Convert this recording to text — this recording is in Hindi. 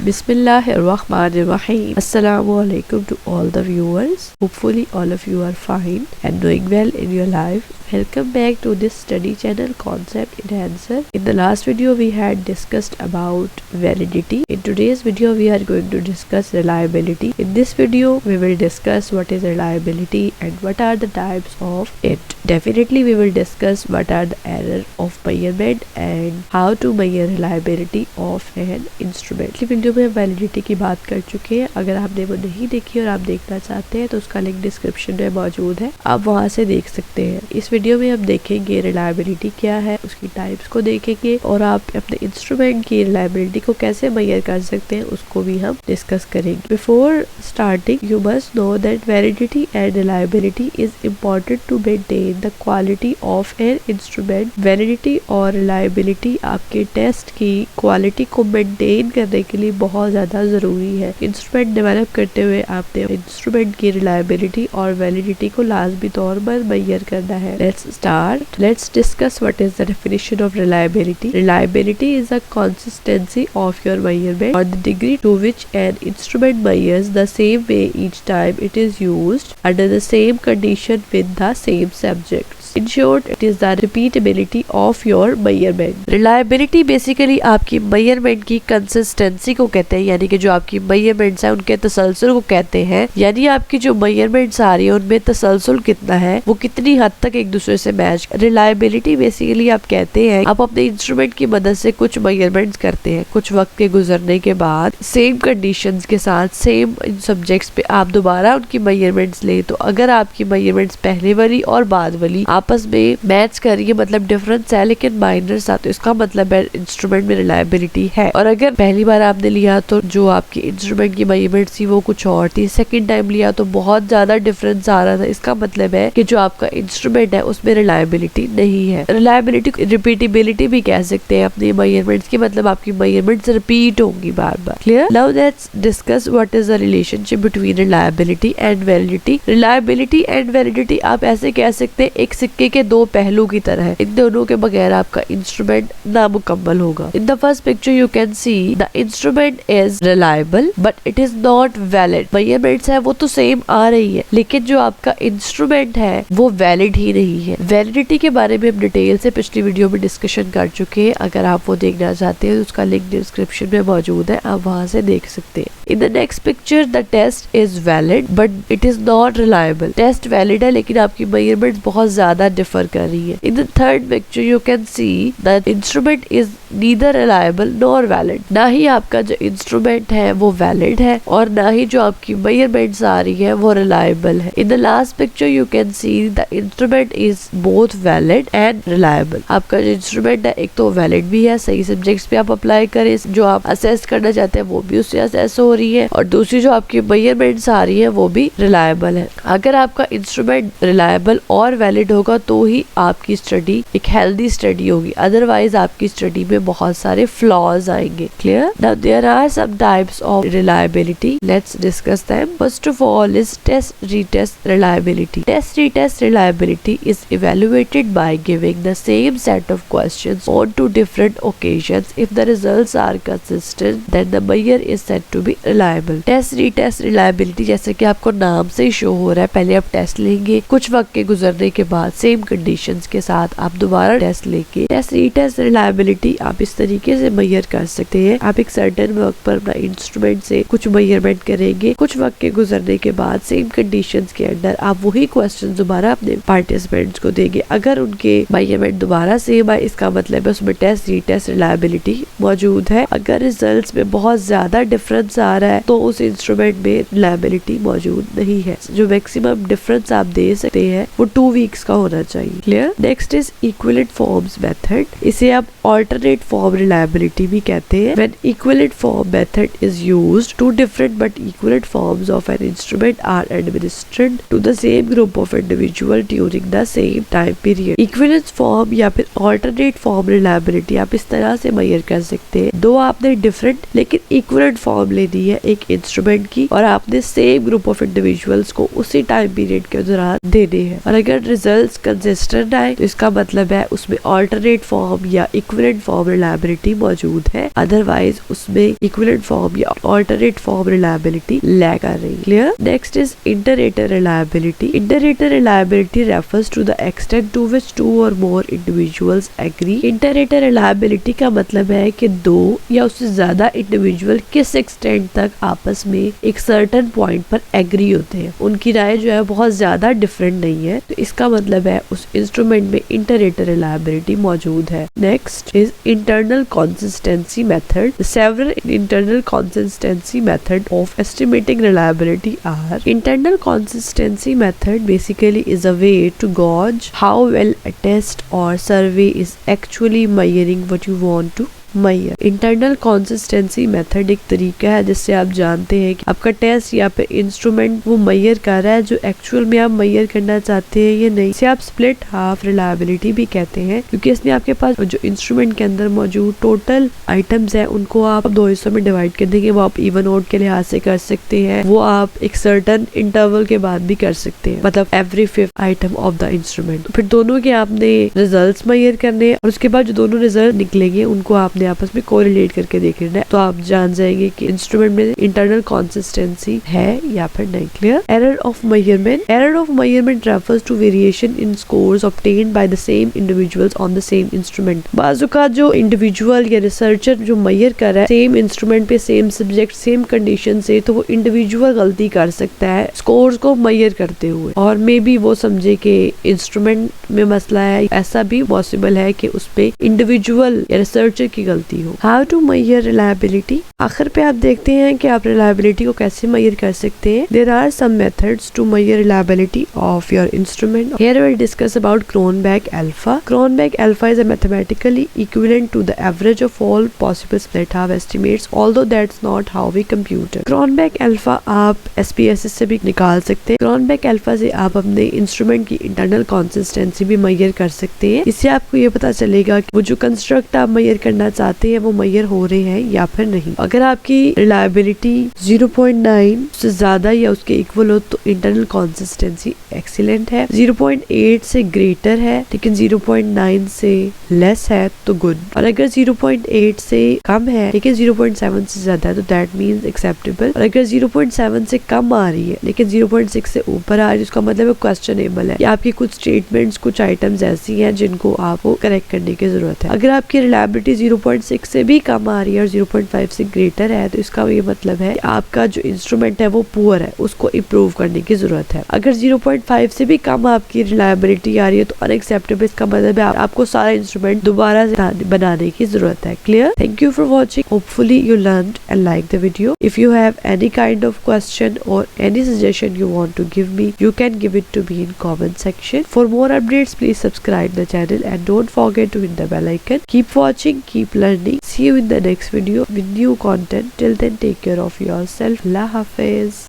Bismillahirrahmanirrahim. Assalamu alaikum to all the viewers. Hopefully all of you are fine and doing well in your life. Welcome back to this study channel Concept Enhancer. In the last video we had discussed about validity. In today's video we are going to discuss reliability. In this video we will discuss what is reliability and what are the types of it. Definitely we will discuss what are the error of measurement and how to measure reliability of an instrument. पिछली वीडियो में वैलिडिटी की बात कर चुके हैं. अगर आपने वो नहीं देखी और आप देखना चाहते हैं तो उसका लिंक डिस्क्रिप्शन में मौजूद है, आप वहां से देख सकते हैं. इस वीडियो में हम देखेंगे रिलायबिलिटी क्या है, उसकी टाइप्स को देखेंगे और आप अपने इंस्ट्रूमेंट की रिलायबिलिटी को कैसे मेजर कर सकते हैं उसको भी हम डिस्कस करेंगे. Before starting you must know that validity and reliability is important to maintain the quality of an instrument. Validity और रिलायबिलिटी आपके टेस्ट की क्वालिटी को मेंटेन करने के लिए बहुत ज्यादा जरूरी है. इंस्ट्रूमेंट डेवलप करते हुए आपने इंस्ट्रूमेंट की रिलायबिलिटी और वैलिडिटी को लाजमी तौर पर मेजर करना है. Let's start. Let's discuss what is the definition of reliability. Reliability is a consistency of your measurement or the degree to which an instrument measures the same way each time it is used under the same condition with the same subjects. In short, it is the repeatability of your measurement. Reliability basically आपकी measurement की consistency को कहते हैं, यानी कि जो आपकी measurements है उनके तसलसल को कहते हैं. यानी आपकी जो measurements आ रही है उनमें तसलसल कितना है, वो कितनी हद तक एक दूसरे से मैच. Reliability basically आप कहते हैं आप अपने इंस्ट्रूमेंट की मदद से कुछ measurements करते हैं, कुछ वक्त के गुजरने के बाद सेम कंडीशंस के साथ सेम सब्जेक्ट्स पे आप दोबारा उनकी measurements ले, तो अगर आपकी measurements पहले वाली और बाद वाली आपस में मैच कर रही है, मतलब डिफरेंस है लेकिन माइनर्स है, तो इसका मतलब है इंस्ट्रूमेंट में रिलायबिलिटी है. और अगर पहली बार आपने लिया तो जो आपकी इंस्ट्रूमेंट की मेजरमेंट थी वो कुछ और थी, सेकंड टाइम लिया तो बहुत ज्यादा डिफरेंस आ रहा था, इसका मतलब है कि जो आपका इंस्ट्रूमेंट है उसमें रिलायबिलिटी नहीं है. रिलायबिलिटी रिपीटेबिलिटी भी कह सकते हैं अपनी मेजरमेंट्स की, मतलब आपकी मेजरमेंट्स रिपीट होंगी बार बार. Clear? Now let's discuss what is the relationship between reliability and validity. Reliability and validity आप ऐसे कह सकते हैं एक सिक्के के दो पहलू की तरह है. इन दोनों के बगैर आपका इंस्ट्रूमेंट नामुकम्मल होगा. In the first picture you can see the instrument is reliable but it is not valid. Measurements है वो तो सेम आ रही है लेकिन जो आपका इंस्ट्रूमेंट है वो वैलिड ही नहीं है. वैलिडिटी के बारे में हम डिटेल से पिछली वीडियो में डिस्कशन कर चुके हैं. अगर आप वो देखना चाहते हैं तो उसका लिंक डिस्क्रिप्शन में मौजूद है, आप वहां से देख सकते हैं. In the next picture the test is valid but it is not reliable. Test valid है लेकिन आपकी मेजरमेंट्स बहुत ज्यादा डिफर कर रही है. In the third picture you can see that instrument is neither reliable nor valid. ना ही आपका जो इंस्ट्रूमेंट है वो वैलिड है और ना ही जो आपकी मेजरमेंट्स आ रही है वो रिलायबल है. In the last picture you can see the instrument is both valid and reliable. आपका जो इंस्ट्रूमेंट है एक तो वैलिड भी है, सही सब्जेक्ट्स पे आप अप्लाई करें, जो आप असेस करना चाहते हैं वो भी उससे असेस हो रही है, और दूसरी जो आपकी मेजरमेंट्स आ रही है वो भी रिलायबल है. अगर आपका इंस्ट्रूमेंट रिलायबल और वैलिड होगा तो ही आपकी स्टडी एक हेल्दी स्टडी होगी, अदरवाइज आपकी स्टडी में बहुत सारे फ्लॉज आएंगे. Clear? Now there are some types of reliability. Let's discuss them. First of all is test retest reliability. Test retest reliability is evaluated by giving the same set of questions on two different occasions. If the results are consistent then the measure is said to be reliable. Test retest reliability जैसे कि आपको नाम से ही शो हो रहा है, पहले आप टेस्ट लेंगे, कुछ वक्त के गुजरने के बाद सेम कंडीशंस के साथ आप दोबारा टेस्ट लेके टेस्ट रीटेस्ट रिलायबिलिटी आप इस तरीके से मेजर कर सकते हैं. आप एक सर्टेन वक्त पर अपना इंस्ट्रूमेंट से कुछ मेजरमेंट करेंगे, कुछ वक्त के गुजरने के बाद सेम कंडीशंस के अंदर आप वही क्वेश्चन दोबारा अपने पार्टिसिपेंट्स को देंगे. अगर उनके मेजरमेंट दोबारा सेम आए इसका मतलब है उसमें टेस्ट रीटेस्ट रिलायबिलिटी मौजूद है. अगर रिजल्ट्स में बहुत ज्यादा डिफरेंस आ रहा है तो उस इंस्ट्रूमेंट में रिलायबिलिटी मौजूद नहीं है. जो मैक्सिमम डिफरेंस आप दे सकते हैं वो 2 वीक्स का होना चाहिए. Clear? Next is equivalent forms method. इसे आप ऑल्टरनेट फॉर्म रिलायबिलिटी भी कहते हैं. When equivalent form method is used, two different but equivalent forms of an instrument are administered to the same group of individual during the same time period. Equivalence form या फिर ऑल्टरनेट फॉर्म रिलायबिलिटी आप इस तरह से मेजर कर सकते हैं. दो आपने डिफरेंट लेकिन इक्विवेलेंट फॉर्म लेनी ली है एक इंस्ट्रूमेंट की और आपने सेम ग्रुप ऑफ इंडिविजुअल्स को उसी टाइम पीरियड के दौरान देने हैं और अगर रिजल्ट्स कंसिस्टेंट आए तो इसका मतलब है उसमें ऑल्टरनेट फॉर्म या इक्विवेलेंट फॉर्म रिलायबिलिटी मौजूद है, अदरवाइज उसमें इक्विवेलेंट फॉर्म या ऑल्टरनेट फॉर्म रिलायबिलिटी लैग कर रही है। Clear? Next is interrater reliability. Interrater reliability refers to the extent to which two or more individuals agree. Interrater reliability का मतलब है कि दो या उससे ज्यादा इंडिविजुअल किस एक्सटेंट तक आपस में एक सर्टेन पॉइंट पर एग्री होते हैं, उनकी राय जो है बहुत ज्यादा डिफरेंट नहीं है, तो इसका मतलब है उस इंस्ट्रूमेंट में इंटर-रेटर रिलायबिलिटी मौजूद है। Next is internal consistency method. Several internal consistency method of estimating reliability are internal consistency method basically is a way to gauge how well a test or survey is actually measuring what you want to measure. Internal consistency method एक तरीका है जिससे आप जानते हैं कि आपका टेस्ट या फिर इंस्ट्रूमेंट वो मैयर कर रहा है जो एक्चुअल में आप मैयर करना चाहते हैं या नहीं। इसे आप स्प्लिट हाफ रिलायबिलिटी भी कहते हैं क्योंकि इसमें आपके पास जो इंस्ट्रूमेंट के अंदर मौजूद टोटल आइटम्स है उनको आप दो हिस्सों में डिवाइड कर देंगे। वो आप इवन ओड के लिहाज से कर सकते हैं, वो आप एक सर्टन इंटरवल के बाद भी कर सकते हैं, मतलब every 5th item of the instrument. फिर दोनों के आपने रिजल्ट मैयर करने और उसके बाद जो दोनों रिजल्ट निकलेंगे उनको आपने आपस में कोरिलेट करके देखना है, तो आप जान जाएंगे कि इंस्ट्रूमेंट में इंटरनल कंसिस्टेंसी है या फिर नहीं। Clear? Error of measurement. Error of measurement refers to variation in scores obtained by the same individuals on the same instrument. बाजू का जो इंडिविजुअल या रिसर्चर जो मेजर कर रहा है सेम इंस्ट्रूमेंट पे सेम सब्जेक्ट सेम कंडीशन से, तो वो इंडिविजुअल गलती कर सकता है स्कोर्स को मेजर करते हुए और मे बी वो समझे कि इंस्ट्रूमेंट में मसला है। ऐसा भी पॉसिबल है कि उस पे इंडिविजुअल या रिसर्चर की गलती हो। How to measure reliability. आखिर पे आप देखते हैं कि आप रिलायबिलिटी को कैसे मेजर कर सकते हैं। There are some methods to measure reliability of your instrument. Here we will discuss about Cronbach alpha. Cronbach alpha is a mathematically equivalent to the average of all possible split half estimates, although that's not how we compute. Cronbach alpha आप SPSS से भी निकाल सकते हैं। क्रोनबेक अल्फा से आप अपने इंस्ट्रूमेंट की इंटरनल कंसिस्टेंसी भी मेजर कर सकते हैं। इससे आपको ये पता चलेगा कि वो जो कंस्ट्रक्ट आप मेजर करना चाहते हैं वो मेजर हो रहे हैं या फिर नहीं। अगर आपकी रिलायबिलिटी 0.9 से ज्यादा या उसके इक्वल हो तो इंटरनल कंसिस्टेंसी एक्सीलेंट है। 0.8 से ग्रेटर है लेकिन 0.9 से लेस है तो गुड, और अगर 0.8 से कम है लेकिन 0.7 से ज्यादा है तो दैट मीन्स एक्सेप्टेबल, और अगर 0.7 से कम आ रही है लेकिन 0.6 से ऊपर आ रही है उसका मतलब है क्वेश्चनेबल है, या आपकी कुछ स्टेटमेंट्स कुछ आइटम्स ऐसी हैं जिनको आपको करेक्ट करने की जरूरत है। अगर आपकी रिलायबिलिटी 0.6 से भी कम आ रही है और 0.5 से ग्रेटर है तो इसका ये मतलब है कि आपका जो इंस्ट्रूमेंट है वो पुअर है, उसको इम्प्रूव करने की जरूरत है। अगर 0.5 से भी कम आपकी रिलायबिलिटी आ रही है तो अनएक्सेप्टेबल, इसका मतलब है आपको सारा इंस्ट्रूमेंट दोबारा से बनाने की जरूरत है। Clear? Thank you for watching. Hopefully you learned and liked the video. If you have any kind of question or any suggestion you want to give me, you can give it to me in comment section. For more updates, please subscribe the channel and don't forget to hit the bell icon. Keep watching, keep learning. See you in the next video with new content. Till then, take care of yourself. Allah Hafiz.